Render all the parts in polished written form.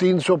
300,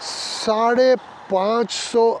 550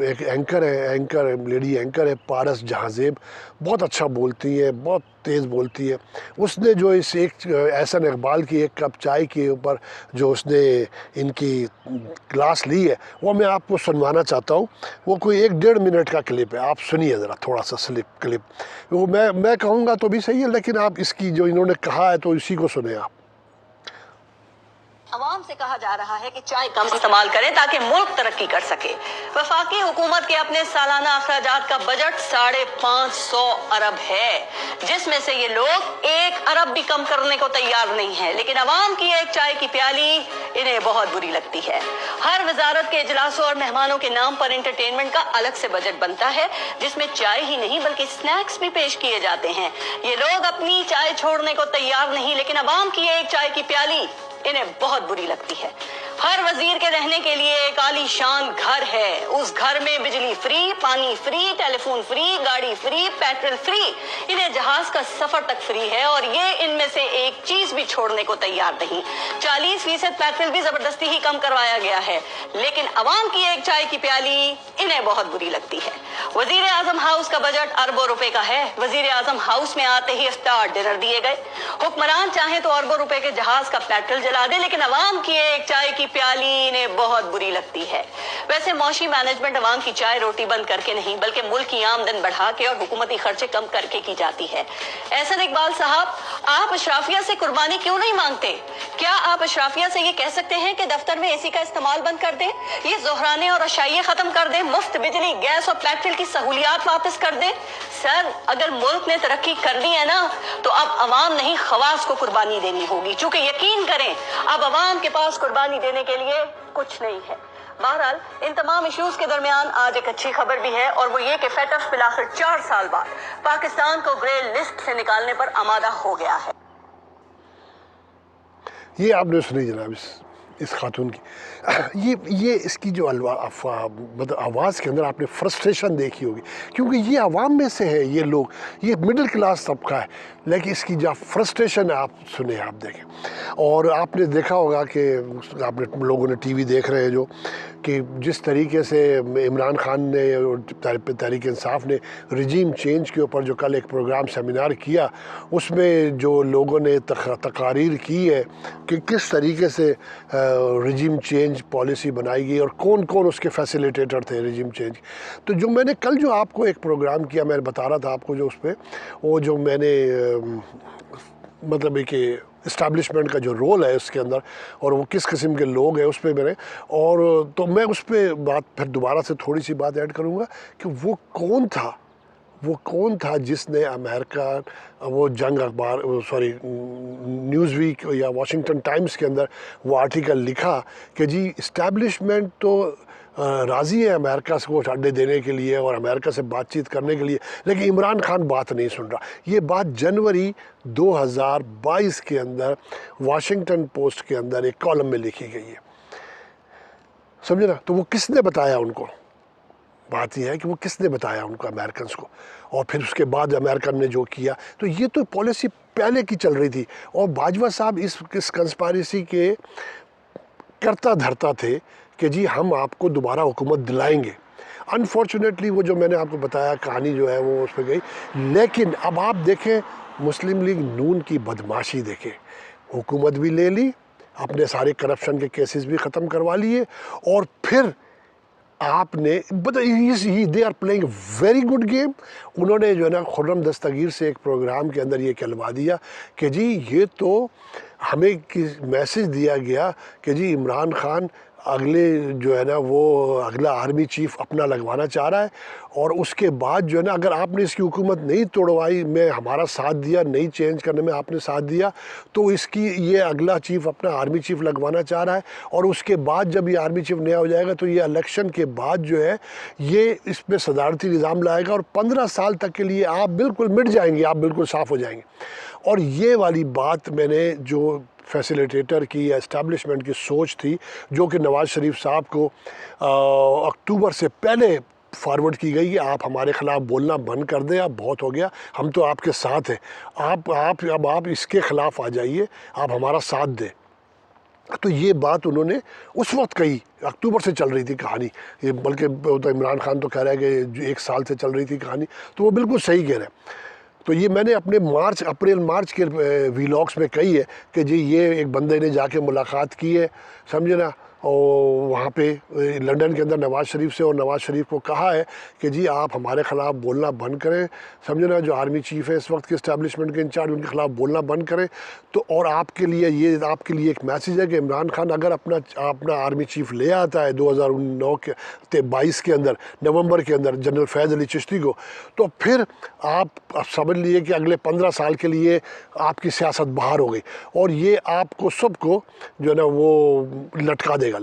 ایک اینکر ہے lady anchor ہے پارس جہاں زیب، بہت اچھا بولتی ہے، بہت تیز بولتی ہے. اس نے جو اس ایک احسن اقبال کی ایک کپ چائے کے اوپر جو اس نے ان کی کلاس لی ہے وہ میں آپ کو سنوانا چاہتا ہوں. وہ کوئی 1-1.5 منٹ کا کلپ ہے، آپ سنیے ذرا تھوڑا سا کلپ. وہ میں کہوں گا تو بھی صحیح ہے، لیکن آپ اس کی جو انہوں نے کہا ہے تو اسی کو سنیں آپ. عوام سے کہا جا رہا ہے کہ چائے کم استعمال کریں تاکہ ملک ترقی کر سکے. وفاقی حکومت کے اپنے سالانہ اخراجات کا بجٹ 550 ارب ہے، جس میں سے یہ لوگ 1 ارب بھی کم کرنے کو تیار نہیں ہیں، لیکن عوام کی ایک چائے کی پیالی انہیں بہت بری لگتی ہے. ہر وزارت کے اجلاسوں اور مہمانوں کے نام پر انٹرٹینمنٹ کا الگ سے بجٹ بنتا ہے، جس میں چائے ہی نہیں بلکہ سنیکس بھی پیش کیے جاتے ہیں. یہ لوگ اپنی چائے چھوڑنے کو تیار نہیں، لیکن عوام کی ایک چائے کی پیالی انہیں بہت بری لگتی ہے. ہر وزیر کے رہنے کے لیے ایک عالی شان گھر ہے. اس گھر میں بجلی فری، پانی فری، ٹیلی فون فری، گاڑی فری، پیٹرول فری، انہیں جہاز کا سفر تک فری ہے، اور یہ ان میں سے ایک چیز بھی چھوڑنے کو تیار نہیں. 40% پیٹرول بھی زبردستی ہی کم کروایا گیا ہے، لیکن عوام کی ایک چائے کی پیالی انہیں بہت بری لگتی ہے. وزیر اعظم ہاؤس کا بجٹ اربوں روپے کا ہے. وزیر اعظم ہاؤس میں آتے ہی افطار ڈنر دیے گئے. حکمران چاہیں تو اربوں روپے کے جہاز کا پیٹرول جلا دے، لیکن عوام کی ایک چائے کی پیالی انہیں بہت بری لگتی ہے. ویسے معاشی مینجمنٹ عوام کی چائے روٹی بند کر کے نہیں بلکہ ملک کی آمدن بڑھا کے اور حکومتی خرچے کم کر کے کی جاتی ہے. احسن اقبال صاحب، آپ اشرافیہ سے قربانی کیوں نہیں مانگتے؟ کیا آپ اشرافیہ سے یہ کہہ سکتے ہیں کہ دفتر میں AC کا استعمال بند کر دیں، یہ زہرانے اور عشائیے ختم کر دیں، مفت بجلی، گیس اور پیٹرول کی سہولیات واپس کر دیں؟ سر، اگر ملک نے ترقی کرنی ہے نا تو اب عوام نہیں خواص کو قربانی دینی ہوگی، چونکہ یقین کریں اب عوام کے پاس قربانی دینے کے لیے کچھ نہیں ہے. بہرحال ان تمام ایشوز کے درمیان آج ایک اچھی خبر بھی ہے، اور وہ یہ کہ فیٹف بالآخر 4 سال بعد پاکستان کو گرے لسٹ سے نکالنے پر آمادہ ہو گیا ہے. یہ آپ نے سنی جناب اس خاتون کی. یہ اس کی جو مطلب آواز کے اندر آپ نے فرسٹریشن دیکھی ہوگی، کیونکہ یہ عوام میں سے ہے، یہ لوگ، یہ مڈل کلاس طبقہ ہے، لیکن اس کی جو فرسٹریشن ہے آپ سنیں، آپ دیکھیں. اور آپ نے دیکھا ہوگا کہ آپ نے لوگوں نے ٹی وی دیکھ رہے ہیں جو کہ جس طریقے سے عمران خان نے اور تحریک انصاف نے رجیم چینج کے اوپر جو کل ایک پروگرام سیمینار کیا، اس میں جو لوگوں نے تقاریر کی ہے کہ کس طریقے سے رجیم چینج پالیسی بنائی گئی اور کون کون اس کے فیسیلیٹیٹر تھے رجیم چینج. تو جو میں نے کل جو آپ کو ایک پروگرام کیا، میں بتا رہا تھا آپ کو جو اس پہ وہ جو میں نے مطلب کہ اسٹیبلشمنٹ کا جو رول ہے اس کے اندر اور وہ کس قسم کے لوگ ہیں اس پہ میں نے، اور تو میں اس پہ بات پھر دوبارہ سے تھوڑی سی بات ایڈ کروں گا کہ وہ کون تھا جس نے امریکہ وہ جنگ اخبار نیوز ویک یا واشنگٹن ٹائمز کے اندر وہ آرٹیکل لکھا کہ جی اسٹیبلشمنٹ تو راضی ہے امریکہ سے ووٹ اڈے دینے کے لیے اور امریکہ سے بات چیت کرنے کے لیے، لیکن عمران خان بات نہیں سن رہا. یہ بات جنوری 2022 کے اندر واشنگٹن پوسٹ کے اندر ایک کالم میں لکھی گئی ہے، سمجھے نا. تو وہ کس نے بتایا ان کو؟ بات یہ ہے کہ وہ کس نے بتایا ان کو، امریکنز کو. اور پھر اس کے بعد امریکن نے جو کیا، تو یہ تو پالیسی پہلے کی چل رہی تھی. اور باجوہ صاحب اس کنسپائریسی کے کرتا دھرتا تھے کہ جی ہم آپ کو دوبارہ حکومت دلائیں گے. انفارچونیٹلی وہ جو میں نے آپ کو بتایا کہانی جو ہے وہ اس پہ گئی. لیکن اب آپ دیکھیں مسلم لیگ نون کی بدماشی دیکھیں، حکومت بھی لے لی، اپنے سارے کرپشن کے کیسز بھی ختم کروا لیے، اور پھر آپ نے they are playing very good game. انہوں نے جو ہے نا خرم دستگیر سے ایک پروگرام کے اندر یہ کہلوا دیا کہ جی یہ تو ہمیں میسج دیا گیا کہ جی عمران خان اگلے جو ہے نا وہ اگلا آرمی چیف اپنا لگوانا چاہ رہا ہے، اور اس کے بعد جو ہے نا اگر آپ نے اس کی حکومت نہیں توڑوائی، میں ہمارا ساتھ دیا، نہیں چینج کرنے میں آپ نے ساتھ دیا، تو اس کی یہ اگلا چیف اپنا آرمی چیف لگوانا چاہ رہا ہے. اور اس کے بعد جب یہ آرمی چیف نیا ہو جائے گا تو یہ الیکشن کے بعد جو ہے یہ اس پہ صدارتی نظام لائے گا، اور 15 سال تک کے لیے آپ بالکل مٹ جائیں گے، آپ بالکل صاف ہو جائیں گے. اور یہ والی بات میں نے جو فیسیلیٹیٹر کی یا اسٹیبلشمنٹ کی سوچ تھی، جو کہ نواز شریف صاحب کو اکتوبر سے پہلے فارورڈ کی گئی کہ آپ ہمارے خلاف بولنا بند کر دیں، اب بہت ہو گیا، ہم تو آپ کے ساتھ ہیں، اب آپ اس کے خلاف آ جائیے، آپ ہمارا ساتھ دیں. تو یہ بات انہوں نے اس وقت کہی، اکتوبر سے چل رہی تھی کہانی، یہ بلکہ تو عمران خان تو کہہ رہا ہے کہ 1 سال سے چل رہی تھی کہانی، تو وہ بالکل صحیح کہہ رہے ہیں۔ تو یہ میں نے اپنے اپریل مارچ کے ویلاگس میں کہی ہے کہ جی یہ ایک بندے نے جا کے ملاقات کی ہے، سمجھے نا، اور وہاں پہ لنڈن کے اندر نواز شریف سے، اور نواز شریف کو کہا ہے کہ جی آپ ہمارے خلاف بولنا بند کریں، سمجھے نا، جو آرمی چیف ہے اس وقت کے اسٹیبلشمنٹ کے انچارج، ان کے خلاف بولنا بند کریں۔ تو اور آپ کے لیے ایک میسیج ہے کہ عمران خان اگر اپنا آرمی چیف لے آتا ہے 2022 کے اندر، نومبر کے اندر، جنرل فیض علی چشتی کو، تو پھر آپ سمجھ لیجیے کہ اگلے 15 سال کے لیے آپ کی سیاست باہر ہو گئی، اور یہ آپ کو سب کو جو ہے نا وہ لٹکا دے گا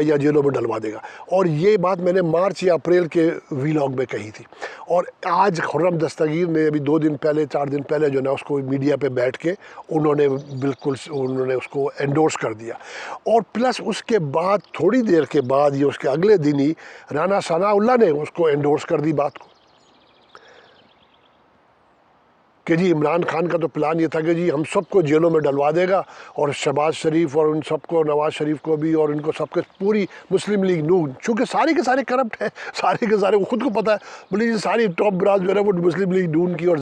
یا جیلوں میں ڈلوا دے گا۔ اور یہ بات میں نے مارچ یا اپریل کے ویلاگ میں کہی تھی، اور آج خرم دستگیر نے ابھی 2 دن پہلے 4 دن پہلے جو ہے نا اس کو میڈیا پہ بیٹھ کے انہوں نے اس کو انڈورس کر دیا، اور پلس اس کے بعد تھوڑی دیر کے بعد یہ اس کے اگلے دن ہی رانا ثناء اللہ نے اس کو انڈورس کر دی بات کو کہ جی عمران خان کا تو پلان یہ تھا کہ جی ہم سب کو جیلوں میں ڈلوا دے گا، اور شہباز شریف اور ان سب کو، نواز شریف کو بھی، اور ان کو سب کے پوری مسلم لیگ نون، چونکہ سارے کے سارے کرپٹ ہیں، سارے کے سارے، وہ خود کو پتہ ہے، بولی جی ساری ٹاپ براس جو ہے نا وہ مسلم لیگ نون کی اور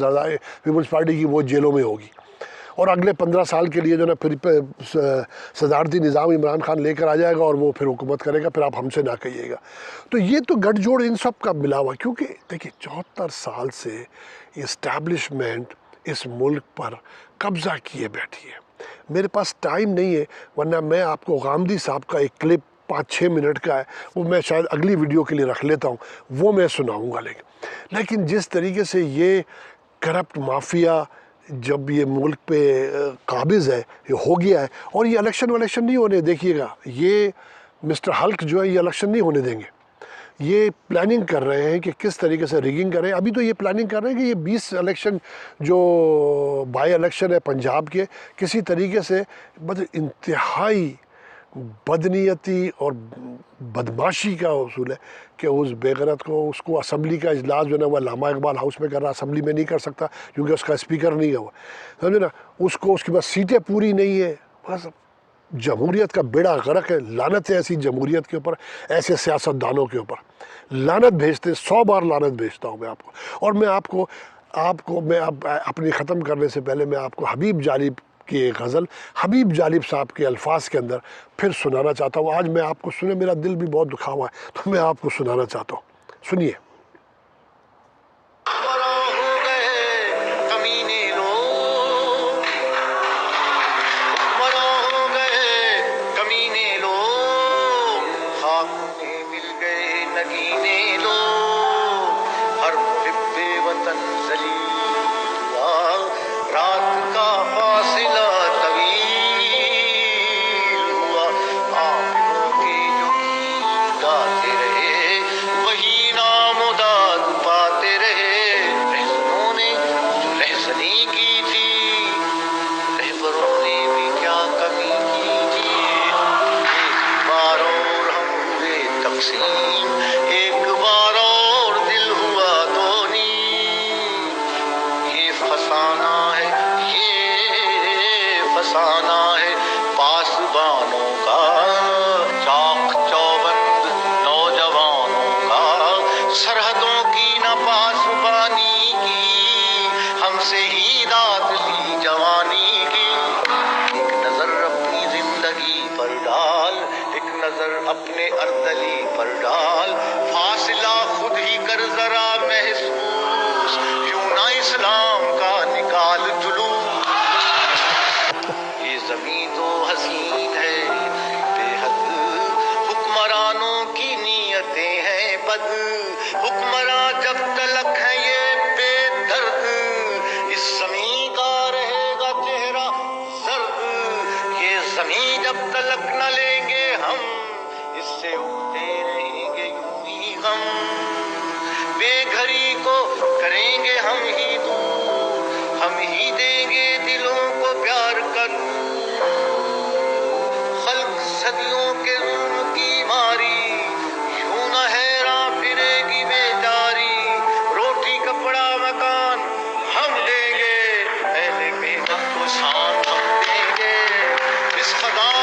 پیپلز پارٹی کی وہ جیلوں میں ہوگی، اور اگلے 15 سال کے لیے جو ہے نا پھر صدارتی نظام عمران خان لے کر آ جائے گا، اور وہ پھر حکومت کرے گا، پھر آپ ہم سے نہ کہیے گا۔ تو یہ تو گٹھ جوڑ ان سب کا ملا ہوا، کیونکہ دیکھیے 74 سال سے اسٹیبلشمنٹ اس ملک پر قبضہ کیے بیٹھی ہے۔ میرے پاس ٹائم نہیں ہے، ورنہ میں آپ کو غامدی صاحب کا ایک کلپ 5-6 منٹ کا ہے، وہ میں شاید اگلی ویڈیو کے لیے رکھ لیتا ہوں، وہ میں سناؤں گا۔ لیکن جس طریقے سے یہ کرپٹ مافیا جب یہ ملک پہ قابض ہے، یہ ہو گیا ہے، اور یہ الیکشن نہیں ہونے، دیکھیے گا یہ مسٹر ہلک جو ہے یہ الیکشن نہیں ہونے دیں گے، یہ پلاننگ کر رہے ہیں کہ کس طریقے سے ریگنگ کریں۔ ابھی تو یہ پلاننگ کر رہے ہیں کہ یہ 20 الیکشن جو بائی الیکشن ہے پنجاب کے، کسی طریقے سے انتہائی بدنیتی اور بدماشی کا اصول ہے کہ اس بے غیرت کو، اس کو اسمبلی کا اجلاس جو ہے نا وہ علامہ اقبال ہاؤس میں کر رہا، اسمبلی میں نہیں کر سکتا کیونکہ اس کا اسپیکر نہیں ہے وہ، سمجھے نا، اس کے پاس سیٹیں پوری نہیں ہے، بس جمہوریت کا بیڑا غرق ہے۔ لعنت ہے ایسی جمہوریت کے اوپر، ایسے سیاستدانوں کے اوپر، لعنت بھیجتے، 100 بار لعنت بھیجتا ہوں میں آپ کو۔ اور میں آپ کو میں اب اپنی ختم کرنے سے پہلے میں آپ کو حبیب جالب کی ایک غزل، حبیب جالب صاحب کے الفاظ کے اندر پھر سنانا چاہتا ہوں۔ آج میں آپ کو سنے، میرا دل بھی بہت دکھا ہوا ہے، تو میں آپ کو سنانا چاہتا ہوں، سنیے۔ اپنے اردلی پر ڈال، فاصلہ خود ہی کر ذرا محسوس، کیوں نہ اسلام کا نکال جلوس۔ یہ زمین تو حسین ہے بے حد، حکمرانوں کی نیتیں ہیں بد، حکمراں جب تلک ہے یہ بے درد، اس زمین کا رہے گا چہرہ زرد، یہ زمین جب تلک نہ لیں گے ہم، اس سے اٹھتے رہیں گے یوں ہی غم، بے گھری کو کریں گے ہم ہی دور، ہم ہی دیں گے دلوں کو پیار کا نور، خلق صدیوں کے ظلم کی ماری، یوں نہ حیراں پھرے گی بیچاری، روٹی کپڑا مکان ہم دیں گے، اہل محنت کو شان ہم دیں گے، اس خدا